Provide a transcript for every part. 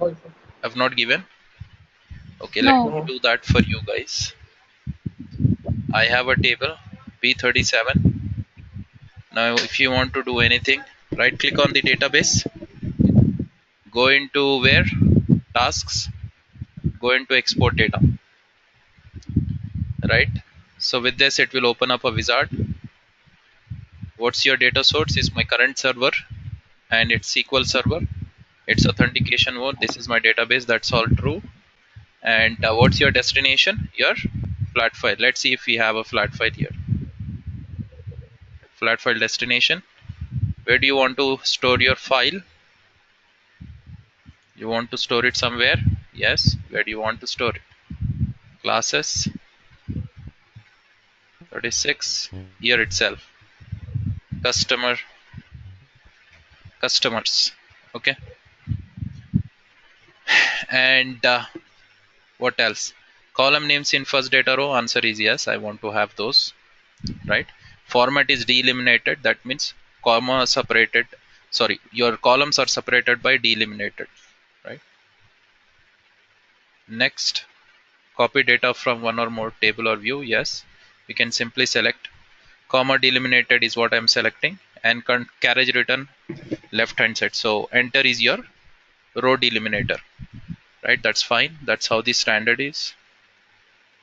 Also. I've not given. Okay, let No. me No. do that for you guys. I have a table P37. Now if you want to do anything, right click on the database, go into where tasks, go into export data, right? So with this it will open up a wizard. What's your data source is my current server and it's SQL server. It's authentication mode. This is my database. That's all true. And what's your destination? Your flat file. Let's see if we have a flat file here. Flat file destination. Where do you want to store your file? You want to store it somewhere? Yes. Where do you want to store it? Classes 36 here itself. Customer customers. Okay. And what else? Column names in first data row. Answer is yes. I want to have those. Right. Format is delimited. That means comma separated. Sorry, your columns are separated by delimited. Right. Next, copy data from one or more table or view. Yes. We can simply select comma delimited is what I'm selecting, and carriage return left hand side. So enter is your row delimiter. Right. That's fine. That's how the standard is.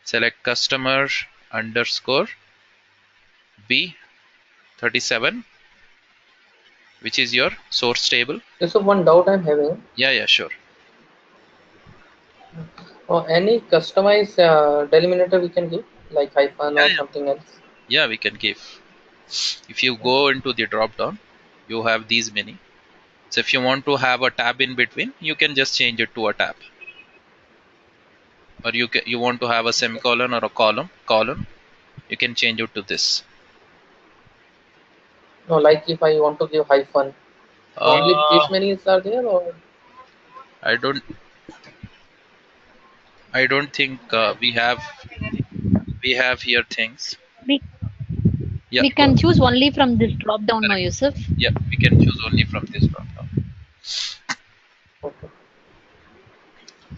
Select customer underscore B37, which is your source table. So one doubt I'm having. Yeah, sure. Any customized delimiter we can give, like hyphen Yeah, or something else. yeah, we can give. If you go into the drop down, you have these many. So if you want to have a tab in between, you can just change it to a tab. Or you want to have a semicolon or a column, you can change it to this. No, like if I want to give hyphen, only Uh, this many are there, or I don't I don't think we have here things. We Yeah, we go can ahead. choose only from this drop down, no, Correct. Yusuf. Yeah, we can choose only from this drop down. okay.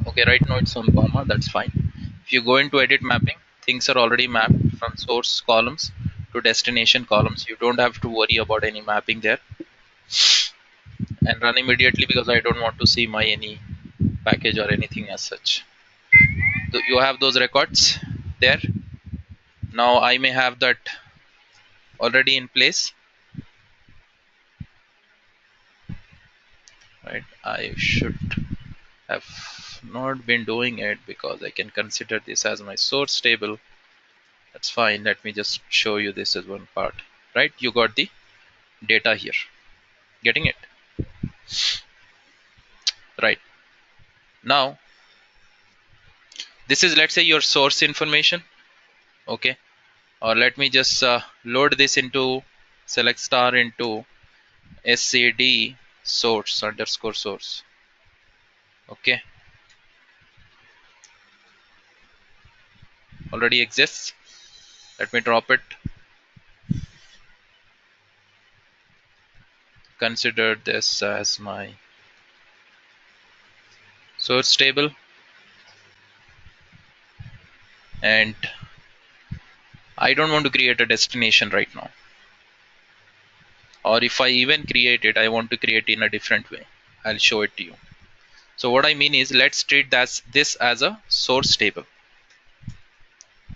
Okay, right now it's on comma, that's fine. If you go into edit mapping, things are already mapped from source columns to destination columns. You don't have to worry about any mapping there, and run immediately because I don't want to see my any package or anything as such. So you have those records there. Now I may have that already in place, right? I should have not been doing it because I can consider this as my source table. That's fine. Let me just show you this as one part, right? You got the data here. Getting it? Right. Now, this is, let's say, your source information. Okay. Or let me just load this into select star into scd source underscore source. Okay. Already exists. Let me drop it. Consider this as my source table. And I don't want to create a destination right now. Or if I even create it, I want to create in a different way. I'll show it to you. So what I mean is, let's treat this as a source table.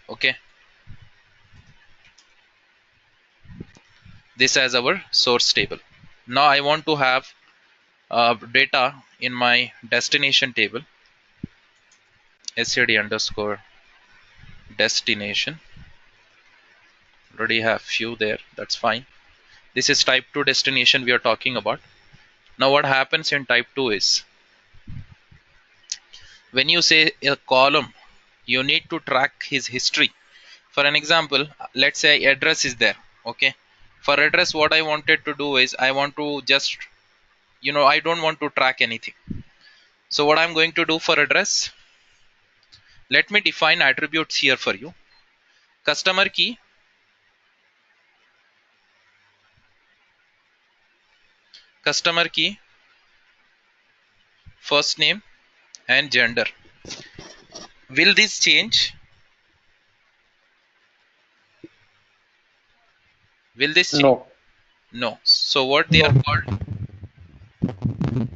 Okay. This as our source table. Now I want to have data in my destination table, std underscore destination. Already have few there. That's fine. This is type 2 destination we are talking about. Now what happens in type 2 is, when you say a column, you need to track his history. For an example, let's say address is there. Okay. For address, what I wanted to do is, I want to just, I don't want to track anything. So what I'm going to do for address, let me define attributes here for you. Customer key, first name, and gender. Will this change? Will this change? No. No. So what they are No. called?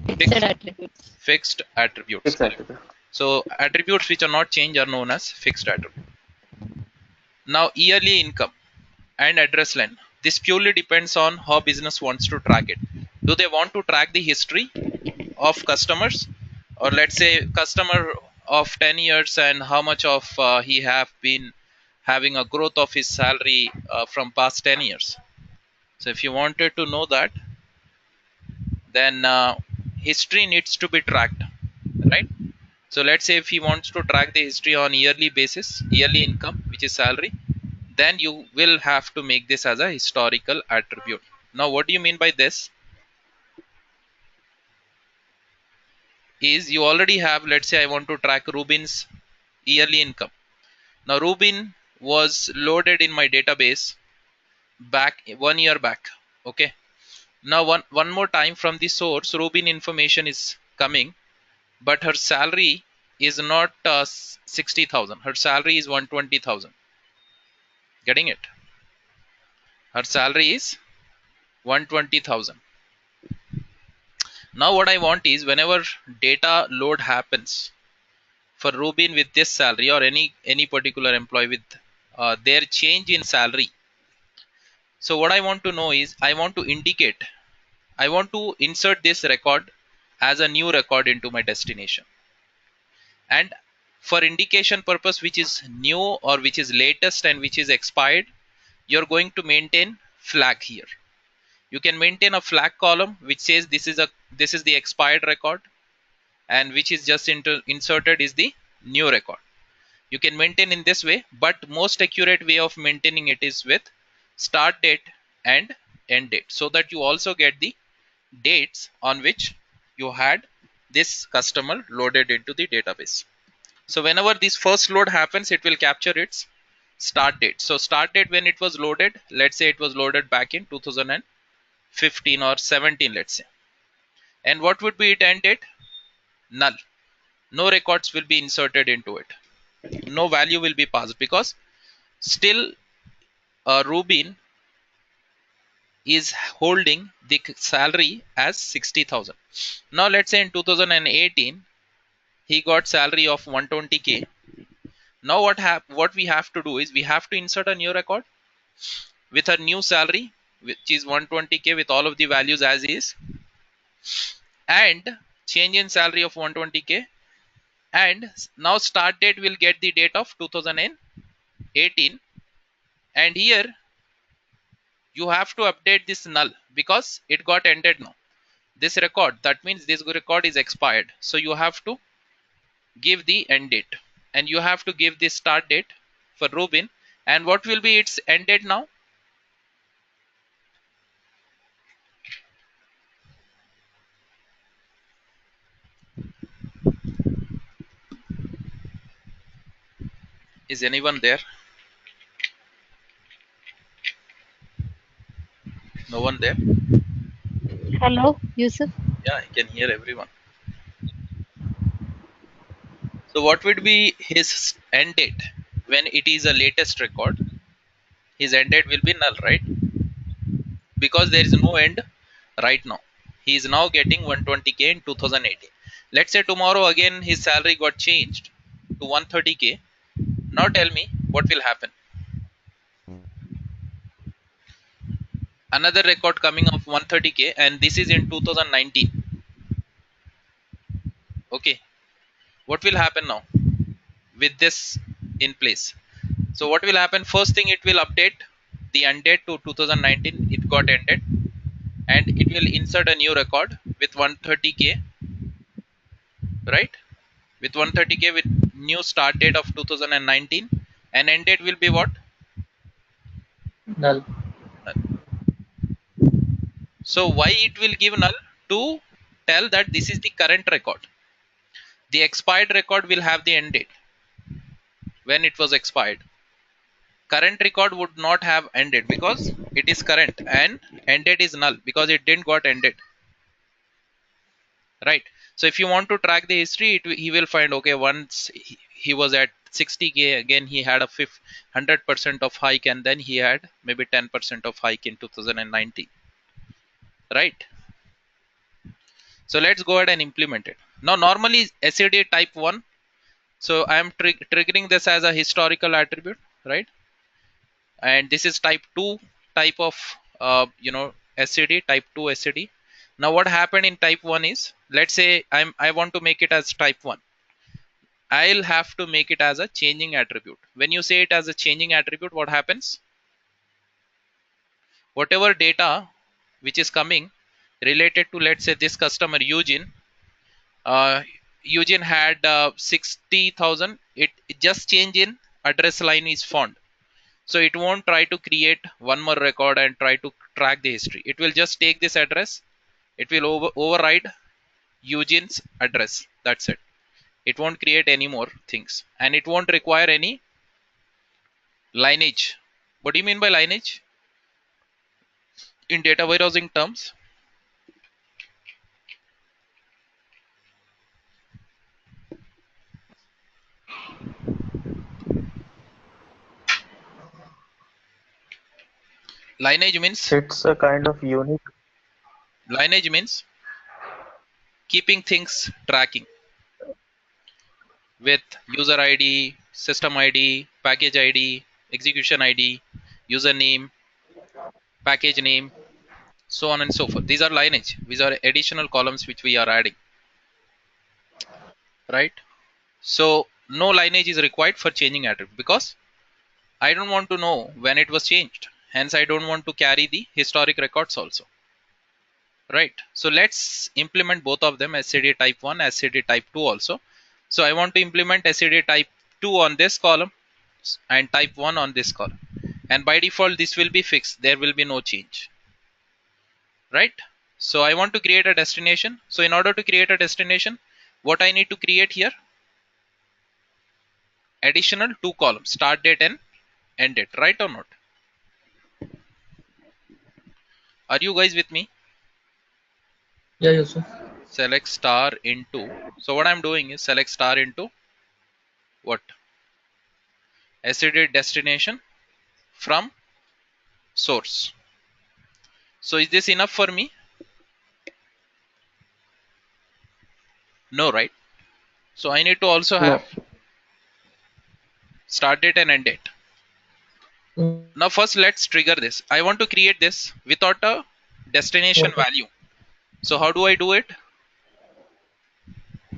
Fixed Fixed, attributes. fixed attributes. Correct. Exactly. So attributes which are not changed are known as fixed attributes. Now yearly income and address line. This purely depends on how business wants to track it. Do they want to track the history of customers, or let's say customer of 10 years and how much of he have been having a growth of his salary from past 10 years? So if you wanted to know that, then history needs to be tracked, right? So let's say if he wants to track the history on yearly basis, yearly income, which is salary, then you will have to make this as a historical attribute. Now what do you mean by this is, you already have, let's say I want to track Rubin's yearly income. Now Rubin was loaded in my database back 1 year back. Okay. Now one more time from the source, Rubin information is coming, but her salary is not 60,000. Her salary is 120,000. Getting it? Her salary is 120,000. Now what I want is, whenever data load happens for Rubin with this salary, or any particular employee with their change in salary. So what I want to know is, I want to indicate, I want to insert this record as a new record into my destination. And for indication purpose, which is new or which is latest and which is expired, you're going to maintain flag here. You can maintain a flag column which says this is the expired record, and which is just inserted is the new record. You can maintain in this way, but most accurate way of maintaining it is with start date and end date, so that you also get the dates on which you had this customer loaded into the database. So whenever this first load happens, it will capture its start date. So start date when it was loaded, let's say it was loaded back in 2015 or 17, let's say. And what would be its end date? Null. No records will be inserted into it. No value will be passed, because still Rubin is holding the salary as 60,000. Now let's say in 2018 he got salary of 120k. Now what we have to do is, we have to insert a new record with a new salary which is 120k with all of the values as is, and change in salary of 120k, and now start date will get the date of 2018, and here you have to update this null because it got ended now. This record, that means this record is expired, so you have to give the end date, and you have to give the start date for Rubin. And what will be its end date now? Is anyone there? No one there? Hello, Yusuf. Yeah, I can hear everyone. So what would be his end date when it is a latest record? His end date will be null, right? Because there is no end right now. He is now getting 120k in 2018. Let's say tomorrow again his salary got changed to 130k. Now tell me what will happen. Another record coming of 130k, and this is in 2019. Okay, what will happen now with this in place? So what will happen? First thing, it will update the end date to 2019. It got ended, and it will insert a new record with 130k, right? With 130k with new start date of 2019, and end date will be what? Null. So why it will give null? To tell that this is the current record. The expired record will have the end date when it was expired. Current record would not have ended because it is current, and end date is null because it didn't got ended, right? So if you want to track the history, he will find, okay, once he was at 60K, again he had a 100% of hike, and then he had maybe 10% of hike in 2019, right? So let's go ahead and implement it. Now normally SAD type 1, so I am triggering this as a historical attribute, right? And this is type 2 type of SAD, type 2 SAD. Now what happened in type 1 is, let's say I want to make it as type 1. I'll have to make it as a changing attribute. When you say it as a changing attribute, what happens? Whatever data which is coming related to, let's say, this customer Eugene, Eugene had 60,000. It just change in address line is found. So it won't try to create one more record and try to track the history. It will just take this address. It will override Eugene's address. That's it. It won't create any more things, and it won't require any lineage. What do you mean by lineage in data warehousing terms? Lineage means It's a kind of unique. lineage means keeping things tracking with user ID, system ID, package ID, execution ID, username, package name, so on and so forth. These are lineage. These are additional columns which we are adding, right? So no lineage is required for changing attribute, because I don't want to know when it was changed. Hence, I don't want to carry the historic records also, right? So let's implement both of them, SCD type 1, SCD type 2 also. So I want to implement SCD type 2 on this column and type 1 on this column. And by default, this will be fixed. There will be no change, right? So I want to create a destination. So in order to create a destination, what I need to create here? Additional 2 columns, start date and end date, right or not? Are you guys with me? Yeah, Yusuf. Select star into. So what I'm doing is select star into what? SCD destination from source. So is this enough for me? No, right? So I need to also No, have start date and end date. Now first let's trigger this. I want to create this without a destination What? value. So how do I do it?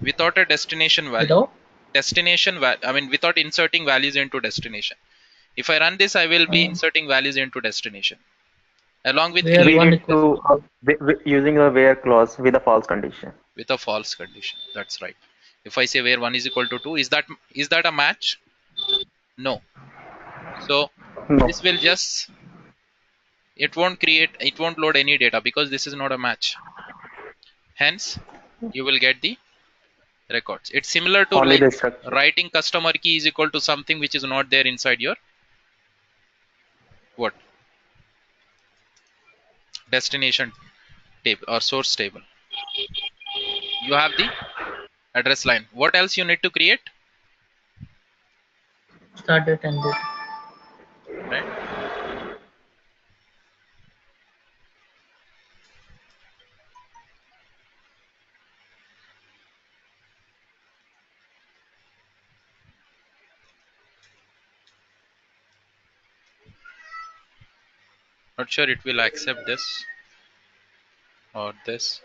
Without a destination value. Without? Without inserting values into destination. If I run this, I will be Uh, inserting values into destination along with where we create one need equals to using the where clause with a false condition. with a false condition. That's right. If I say where 1 is equal to 2, is that a match? No. So No, this will just, it won't load any data because this is not a match. Hence, you will get the records. It's similar to only like the structure. writing customer key is equal to something which is not there inside your what? Destination table or source table. You have the address line. What else you need to create? start date and date. Right? Not sure it will accept this or this.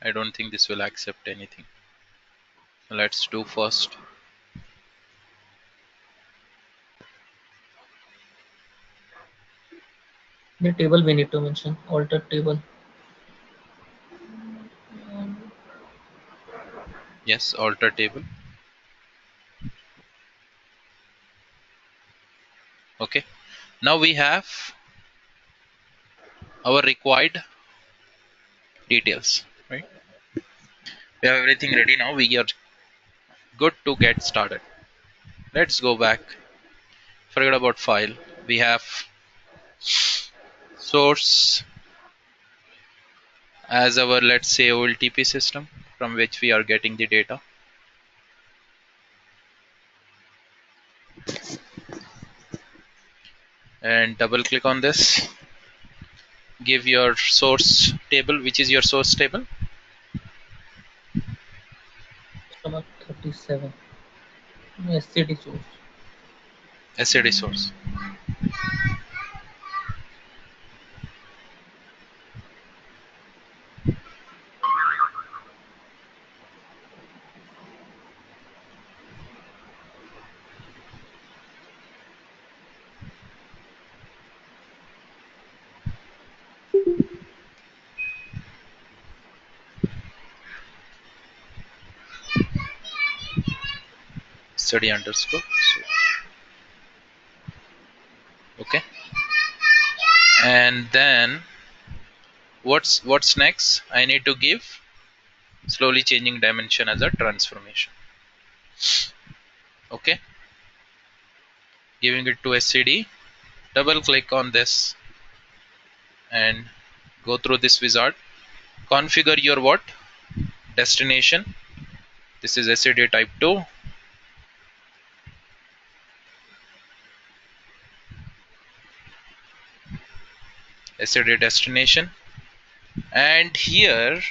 I don't think this will accept anything. Let's do first. The table we need to mention. Alter table. Yes, alter table. Okay. Now we have our required details, right? We have everything ready now. We are good to get started. Let's go back. Forget about file. We have source. as our, let's say, OLTP system from which we are getting the data. And double click on this. Give your source table. Which is your source table? Customer 37. SCD source. SAD source. Study underscore. Okay. And then what's next? I need to give slowly changing dimension as a transformation. Okay. Giving it to SCD. Double click on this and go through this wizard. Configure your what? Destination. This is SCD type 2. SCD destination. And here,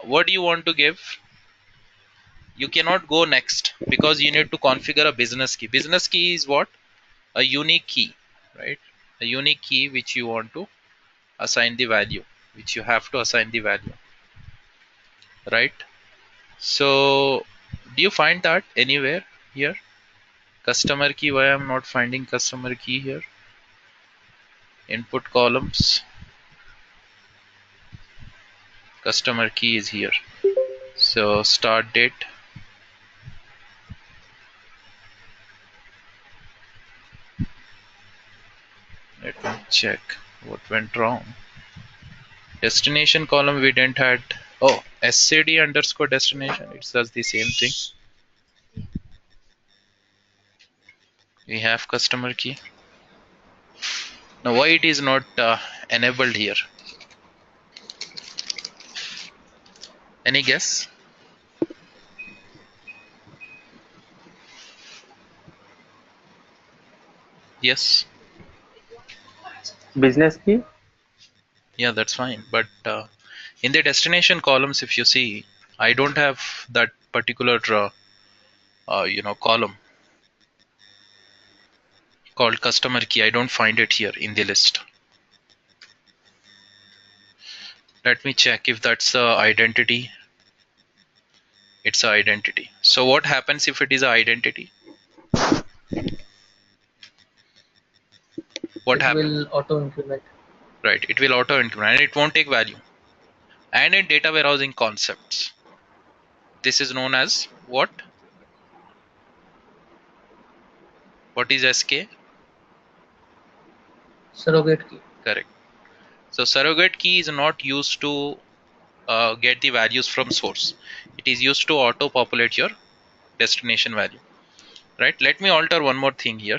what do you want to give? You cannot go next because you need to configure a business key. Business key is what? A unique key, right? A unique key which you want to assign the value, which you have to assign the value, right? So do you find that anywhere here? Customer key, why I'm not finding customer key here? Input columns, customer key is here. So start date, let me check what went wrong. Destination column we didn't had. Oh, SCD underscore destination, it does the same thing. We have customer key. Now why it is not enabled here? Any guess? Yes. Business key. Yeah, that's fine. But in the destination columns, if you see, I don't have that particular column called customer key. I don't find it here in the list. Let me check if that's the identity. It's an identity. So what happens if it is an identity? What It happens? will auto increment. Right, it will auto increment and it won't take value. And in data warehousing concepts, this is known as what? What is SK? Surrogate key. Correct. So surrogate key is not used to get the values from source. It is used to auto populate your destination value, right? Let me alter one more thing here.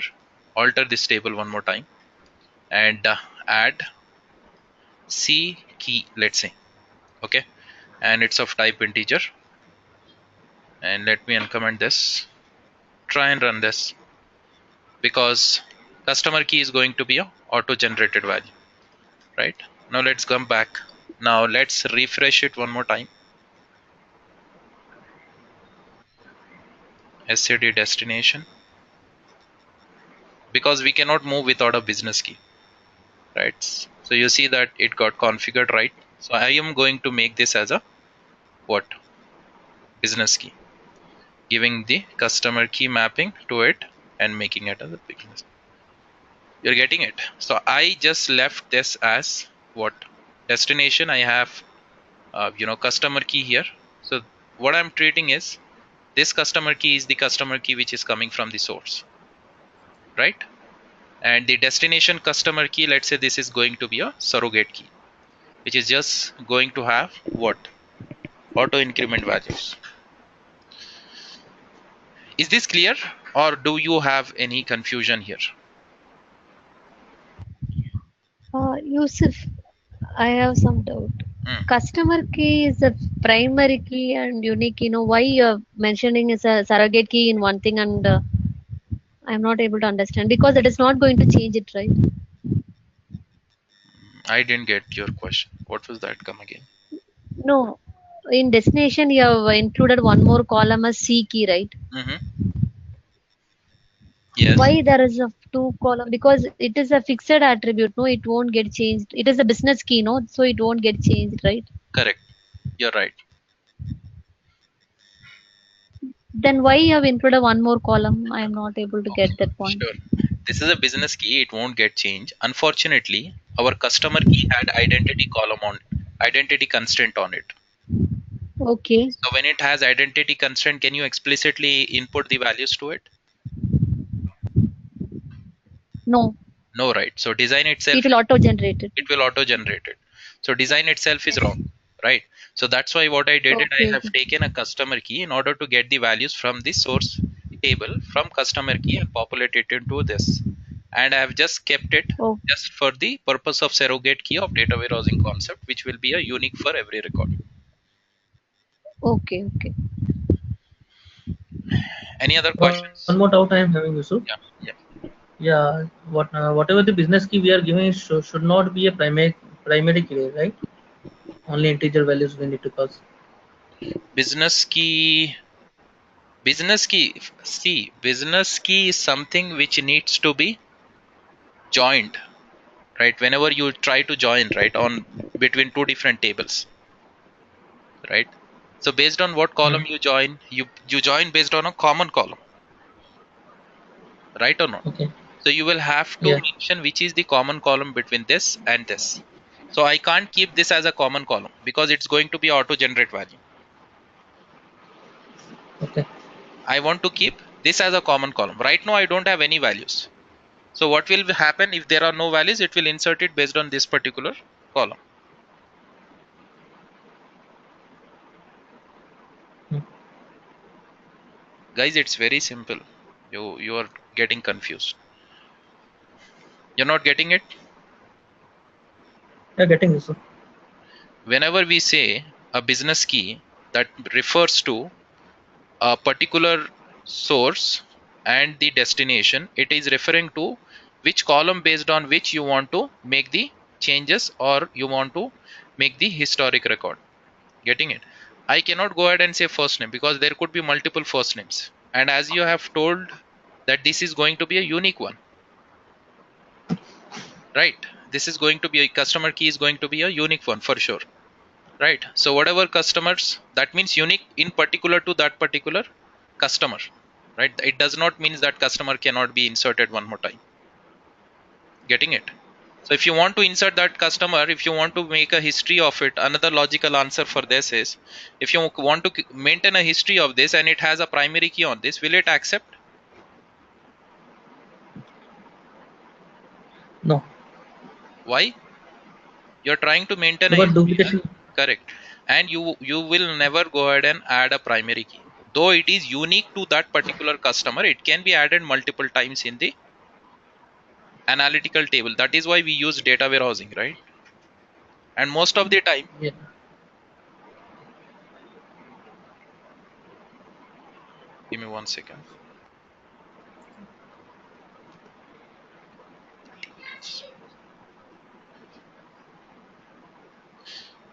Alter this table one more time and add C key, let's say. Okay. And it's of type integer. And let me uncomment this. Try and run this because customer key is going to be a auto generated value, right? Now let's come back. Now let's refresh it one more time. SCD destination, because we cannot move without a business key, right? So you see that it got configured, right? So I am going to make this as a what? Business key, giving the customer key mapping to it and making it as a business. You're getting it. So I just left this as what? Destination. I have customer key here. So what I'm treating is this customer key is the customer key which is coming from the source, right? And the destination customer key, let's say this is going to be a surrogate key, which is just going to have what? Auto increment values. Is this clear or do you have any confusion here? Yusuf, I have some doubt. Hmm. Customer key is a primary key and unique. Why you're mentioning is a surrogate key in one thing, and I'm not able to understand because it is not going to change it, right? I didn't get your question. What was that? Come again. No. In destination, you have included one more column as C key, right? Mm-hmm. Yes, Why there is a two column? Because it is a fixed attribute. No, it won't get changed. It is a business key, no, so it won't get changed, right? correct. You're right. Then why you have included one more column? I am not able to get that point. Sure. This is a business key. It won't get changed. Unfortunately, our customer key had identity column on identity constraint on it. Okay. So when it has identity constraint, can you explicitly input the values to it? No, No, right? So design itself, it will auto generate it. it will auto generate it. So design itself is wrong, right? So that's why what I did is I Okay, have okay. taken a customer key in order to get the values from the source table from customer key and populate it into this. And I have just kept it Oh, just for the purpose of surrogate key of data warehousing concept, which will be a unique for every record. okay, okay. Any other One more questions? doubt I am having, Yusuf. Yeah, yeah. Yeah, whatever the business key we are giving should not be a primary key, right? Only integer values we need to pass. Business key, business key. See, business key is something which needs to be joined, right? Whenever you try to join, right, on between two different tables, right? So based on what column you join, you join based on a common column, right or not? Okay. So you will have to Yeah. mention which is the common column between this and this. So I can't keep this as a common column because it's going to be auto generate value. Okay. I want to keep this as a common column. Right now I don't have any values. So what will happen if there are no values? It will insert it based on this particular column. Hmm. Guys, it's very simple. You are getting confused. You're not getting it? Yeah, getting Yusuf. Whenever we say a business key, that refers to a particular source and the destination, it is referring to which column based on which you want to make the changes or you want to make the historic record. Getting it? I cannot go ahead and say first name because there could be multiple first names. And as you have told that this is going to be a unique one, right? This is going to be a customer key is going to be a unique one for sure. Right. So whatever customers, that means unique in particular to that particular customer. Right. It does not mean that customer cannot be inserted one more time. Getting it? So if you want to insert that customer, if you want to make a history of it, another logical answer for this is if you want to maintain a history of this and it has a primary key on this, will it accept? No, Why? You're trying to maintain a because history. duplication. Correct. And you will never go ahead and add a primary key. Though it is unique to that particular customer, it can be added multiple times in the analytical table. That is why we use data warehousing, right? And most of the time, Yeah. give me 1 second.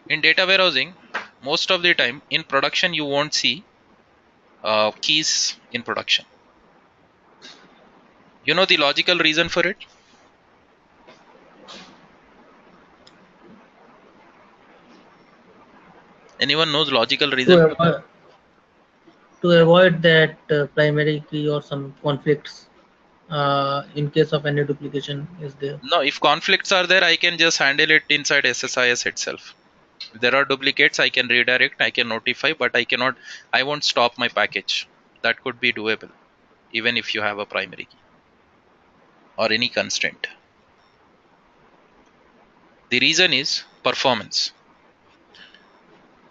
In data warehousing, most of the time in production, you won't see keys in production. You know the logical reason for it? Anyone knows logical To reason? avoid that primary key or some conflicts in case of any duplication is there. No, if conflicts are there, I can just handle it inside SSIS itself. If there are duplicates, I can redirect, I can notify, but I won't stop my package. That could be doable, even if you have a primary key or any constraint. The reason is performance,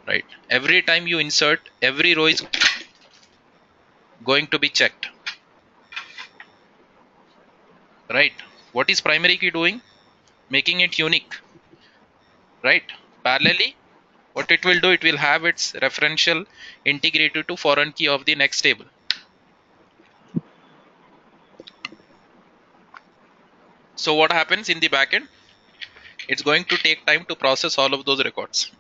right? Every time you insert, every row is going to be checked, right? What is primary key doing? Making it unique. right? Parallelly, what it will do, it will have its referential integrated to foreign key of the next table. So what happens in the backend? It's going to take time to process all of those records.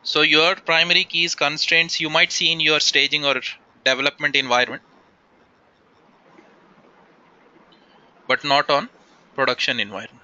So your primary keys constraints you might see in your staging or development environment, but not on production environment.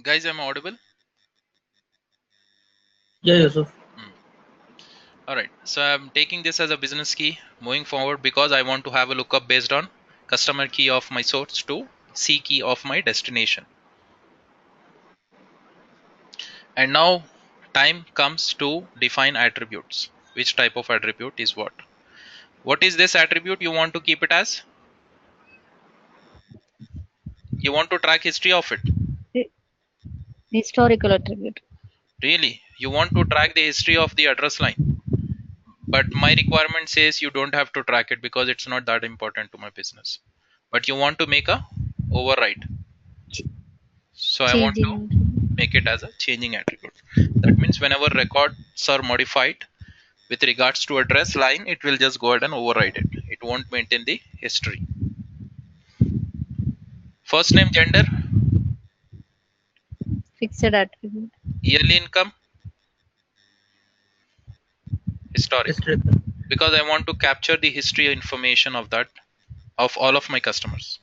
Guys, I'm audible? Yeah, Yusuf. All right. So I'm taking this as a business key moving forward because I want to have a lookup based on customer key of my source to C key of my destination. And now time comes to define attributes. Which type of attribute is what? What is this attribute you want to keep it as? You want to track history of it. Historical attribute. Really? You want to track the history of the address line. But my requirement says you don't have to track it because it's not that important to my business. But you want to make a override. So I want to Changing. make it as a changing attribute. That means whenever records are modified with regards to address line, it will just go ahead and override it. It won't maintain the history. First name, gender, Fixed attribute. yearly income, historic. Historical. Because I want to capture the history information of that, of all of my customers,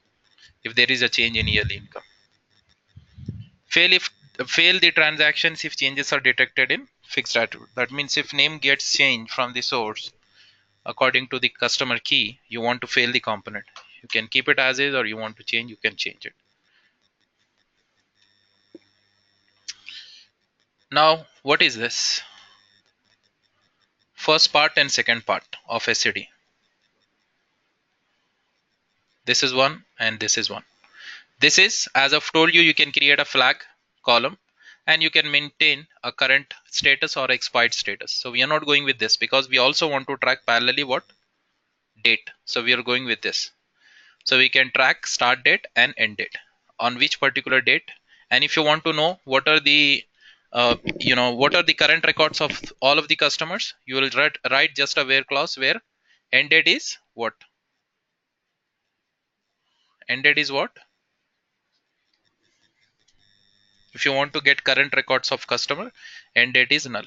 if there is a change in yearly income. Fail the transactions if changes are detected in fixed attribute. That means if name gets changed from the source according to the customer key, you want to fail the component. You can keep it as is, or you want to change, you can change it. Now, what is this? First part and second part of SCD. This is one and this is one. This is, as I've told you, you can create a flag column and you can maintain a current status or expired status. So we are not going with this because we also want to track parallelly what? Date. So we are going with this. So we can track start date and end date on which particular date. And if you want to know what are the what are the current records of all of the customers, you will write just a where clause where end date is what? End date is what? If you want to get current records of customer, end date is null.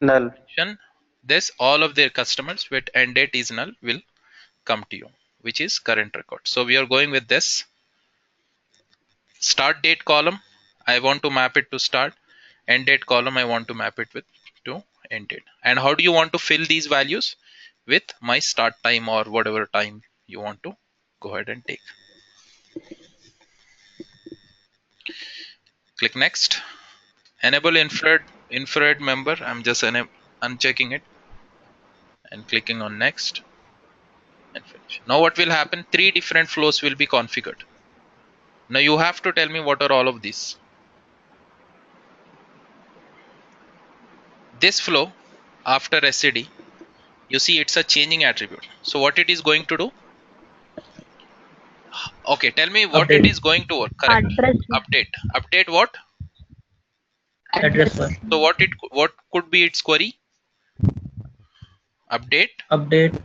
Null. This all of their customers with end date is null will come to you, which is current record. So we are going with this start date column. I want to map it to start. End date column I want to map it with to end date. And how do you want to fill these values? With my start time or whatever time you want to go ahead and take. Click next. Enable infrared member. I'm just unchecking it and clicking on next and finish. Now what will happen? 3 different flows will be configured. Now you have to tell me what are all of these. This flow after SCD, you see it's a changing attribute. So what it is going to do? Okay, tell me what it Update. is going to work. Correct. Address. Update what? Address bar. So what could be its query? Update Update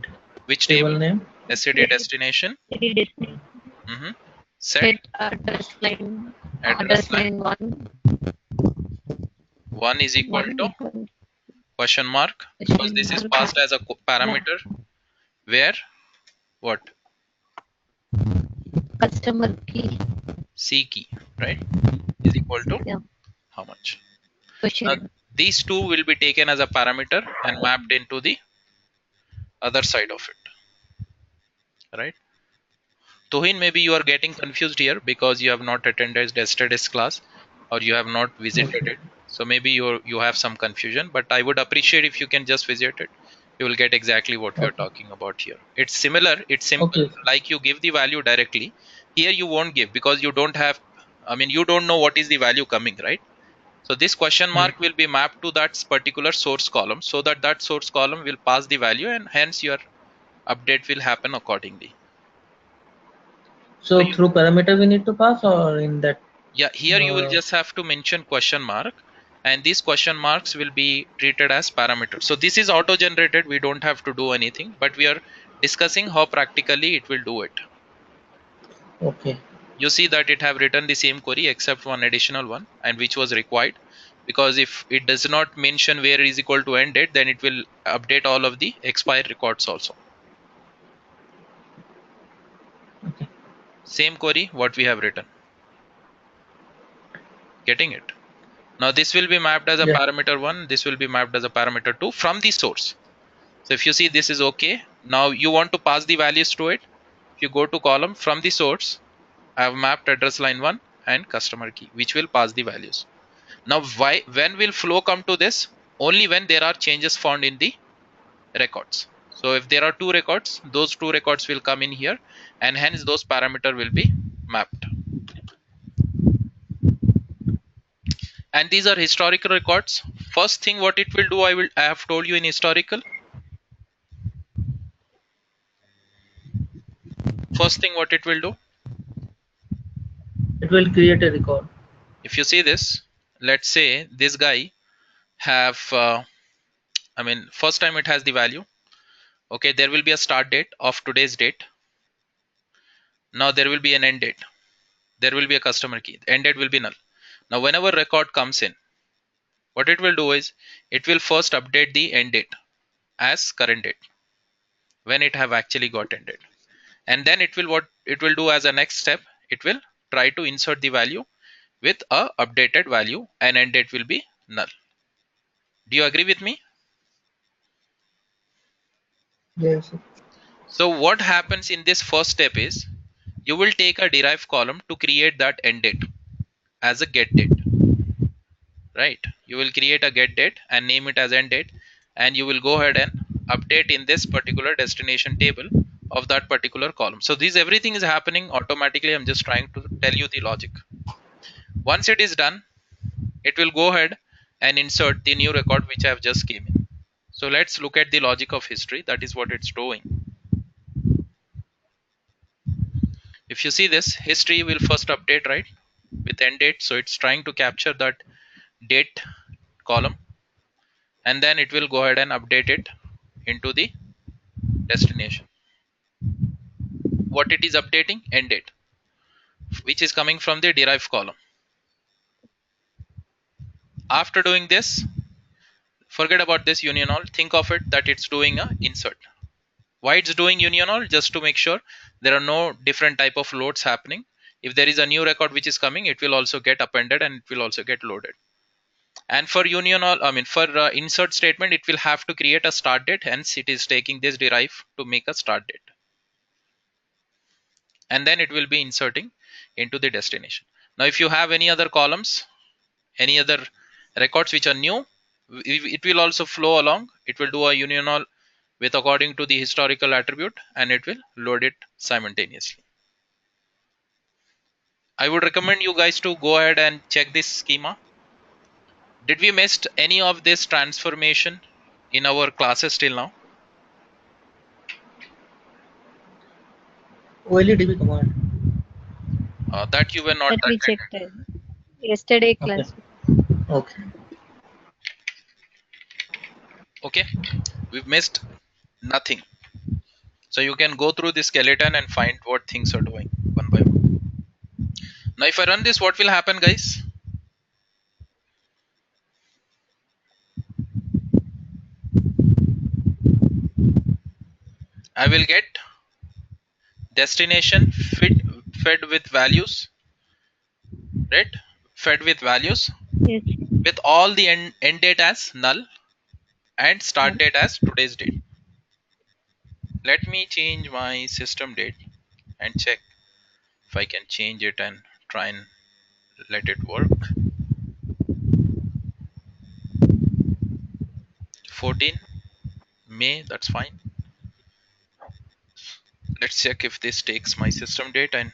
which table table? name. SCD destination. Destination. Set Set address line. address line. One. 1 is equal to Equal. question mark Question because this is mark. passed as a parameter where what? Customer key. C key, right? is equal to Yeah, how much. question. Now, these two will be taken as a parameter and mapped into the other side of it, right? Tohin, maybe you are getting confused here because you have not attended yesterday's class or you have not visited Okay. it. So maybe you have some confusion, but I would appreciate if you can just visit it. You will get exactly what we are Okay. talking about here. It's similar, it's simple. Okay. Like you give the value directly. Here you won't give because you don't have, I mean, you don't know what is the value coming, right? So this question Hmm. mark will be mapped to that particular source column so that that source column will pass the value and hence your update will happen accordingly. So So through parameter we need to pass, or in that yeah, here you will uh, just have to mention question mark and these question marks will be treated as parameters. So this is auto generated. We don't have to do anything, but we are discussing how practically it will do it. okay. You see that it have written the same query except one additional one and which was required because if it does not mention where is equal to end date, then it will update all of the expired records also. Okay. Same query what we have written. Getting it? Now this will be mapped as a Yeah. parameter 1. This will be mapped as a parameter 2 from the source. So if you see this is okay. Now you want to pass the values to it. If you go to column from the source, I have mapped address line 1 and customer key, which will pass the values. Now when will flow come to this? Only when there are changes found in the records. So if there are two records, those two records will come in here and hence those parameter will be mapped. And these are historical records. First thing what it will do, I have told you in historical. First thing what it will do, It will create a record. if you see this, let's say this guy have I mean first time it has the value. Okay, there will be a start date of today's date. Now there will be an end date. There will be a customer key. The end date will be null. Now whenever record comes in, what it will do is it will first update the end date as current date when it have actually got ended. And then it will what it will do as a next step, it will try to insert the value with a updated value and end date will be null. Do you agree with me? Yes. So what happens in this first step is you will take a derived column to create that end date as a get date, right? You will create a get date and name it as end date and you will go ahead and update in this particular destination table of that particular column. So this everything is happening automatically. I'm just trying to tell you the logic. Once it is done, it will go ahead and insert the new record which I have just came in. So let's look at the logic of history. That is what it's doing. If you see this, history will first update, right, with end date. So it's trying to capture that date column and then it will go ahead and update it into the destination. What it is updating? End date, which is coming from the derived column. After doing this, forget about this union all. Think of it that it's doing a insert. Why it's doing union all? Just to make sure there are no different type of loads happening. If there is a new record which is coming, it will also get appended and it will also get loaded. And for union all, I mean for insert statement, it will have to create a start date. Hence, it is taking this derive to make a start date, and then it will be inserting into the destination. Now, if you have any other columns, any other records which are new, it will also flow along. It will do a union all with according to the historical attribute, and it will load it simultaneously. I would recommend you guys to go ahead and check this schema. Did we missed any of this transformation in our classes till now? OLEDB command. That you were not Let me check attended. that. Yesterday Okay. class. Okay. Okay, we've missed nothing. So you can go through the skeleton and find what things are doing one by one. Now, if I run this, what will happen, guys? I will get destination fed with values, right? fed with values Yes. with all the end date as null and start date as today's date. Let me change my system date and check if I can change it and try and let it work. 14 May, that's fine. Let's check if this takes my system date and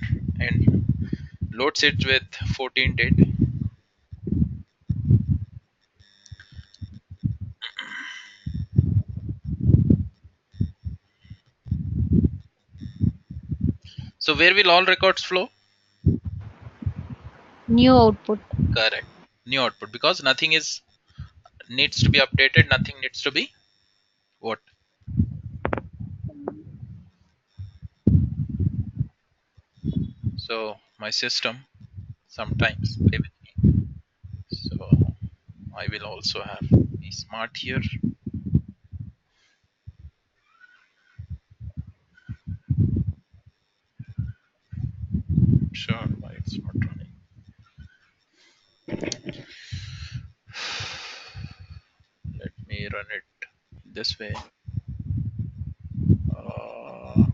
loads it with 14 date. So where will all records flow? New output. Correct. New output, because nothing is needs to be updated, nothing needs to be what? So my system sometimes play with me. So I will also have be smart here. Sure, why it's not running. Let me run it this way. Uh,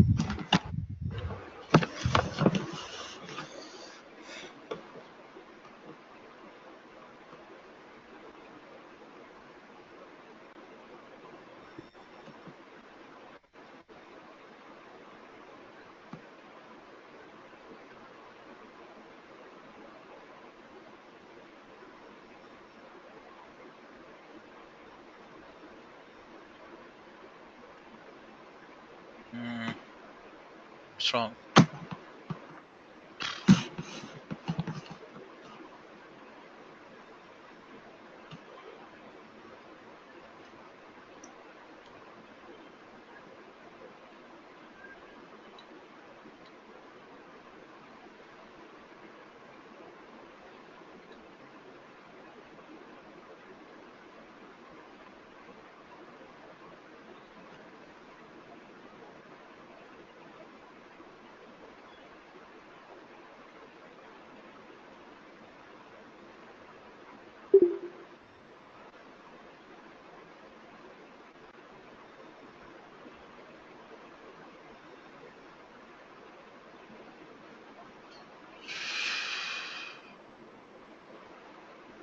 Strong.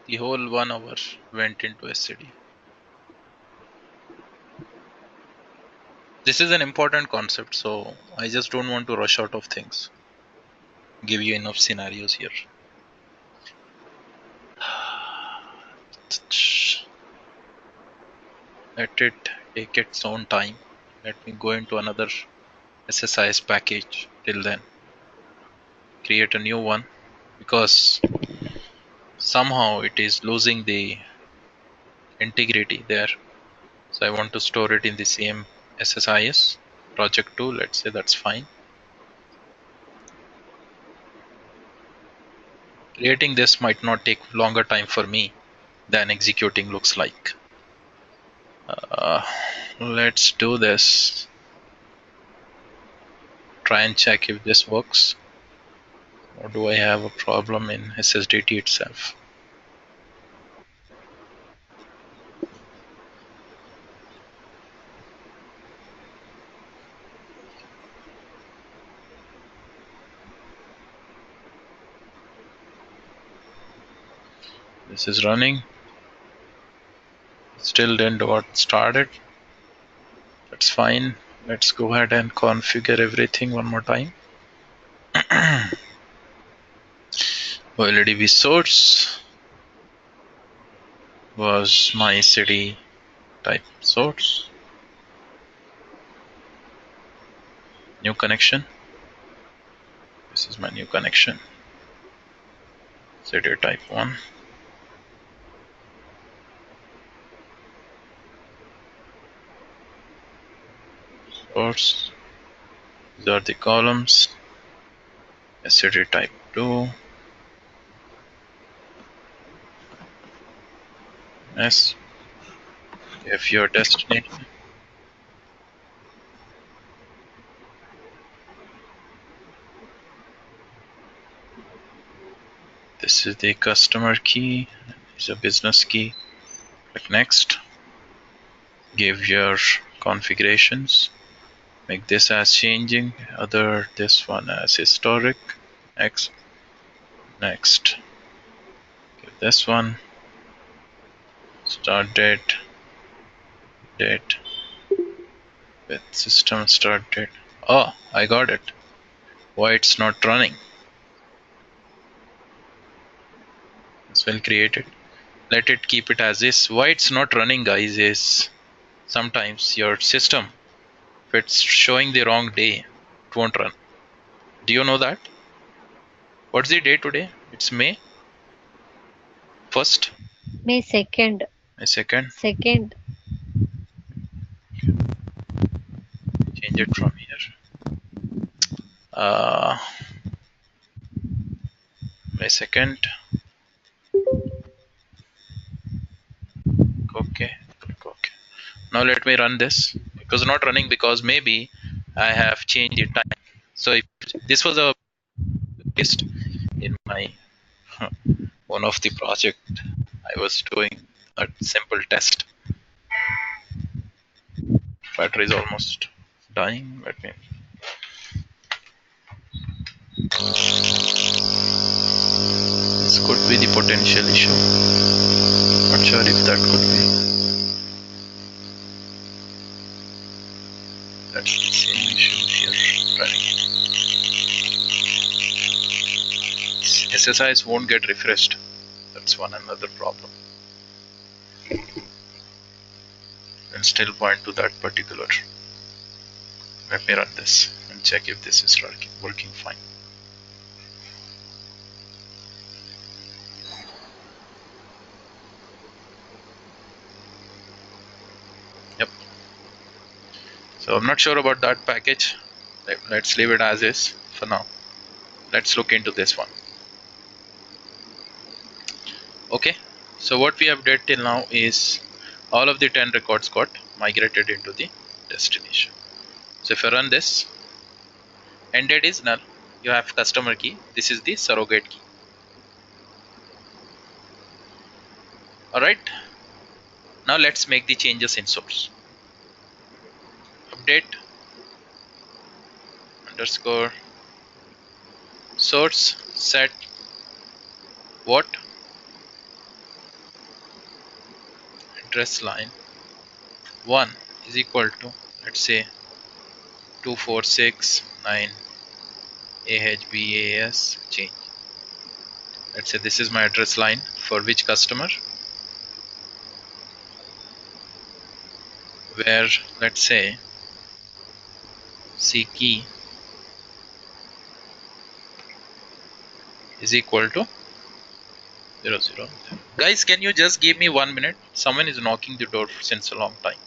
The whole 1 hour went into SCD. This is an important concept, so I just don't want to rush out of things. Give you enough scenarios here. Let it take its own time. Let me go into another SSIS package till then. Create a new one, because somehow it is losing the integrity there. So I want to store it in the same SSIS project 2. Let's say that's fine. Creating this might not take longer time for me than executing looks like. Let's do this. Try and check if this works, or do I have a problem in SSDT itself? This is running. Still didn't got started. That's fine. Let's go ahead and configure everything one more time. OLEDV source was my city type source. New connection. This is my new connection. City type 1. Source. These are the columns. City type 2. Yes. If your destination. This This is the customer key. It's a business key. Click next. Give your configurations. Make this as changing. This one as historic. Next. Next. Give this one. Start date. Date. With system start date. Oh, I got it. Why it's not running? This will create it. Let it keep it as is. Why it's not running, guys, is sometimes your system, if it's showing the wrong day, it won't run. Do you know that? What's the day today? It's May 1st. May 2nd. May 2nd. 2nd. Change it from here. May 2nd. Okay. Click OK. Now let me run this. It was not running because maybe I have changed the time. So if this was a list in my one of the project I was doing a simple test. Battery is almost dying. Let me. This could be the potential issue. Not sure if that could be. That's the same issue here running. SSIS won't get refreshed. That's another problem. And still point to that particular. Let me run this and check if this is working fine. Yep. So I'm not sure about that package. Let's leave it as is for now. Let's look into this one. Okay. So what we have did till now is all of the 10 records got migrated into the destination. So if I run this, end date is null. You have customer key. This is the surrogate key. Alright. Now let's make the changes in source. Update underscore source set what address line 1 is equal to, let's say, 2469 AHBAS change. Let's say this is my address line for which customer, where let's say C key is equal to 00. Guys, can you just give me 1 minute? Someone is knocking the door since a long time.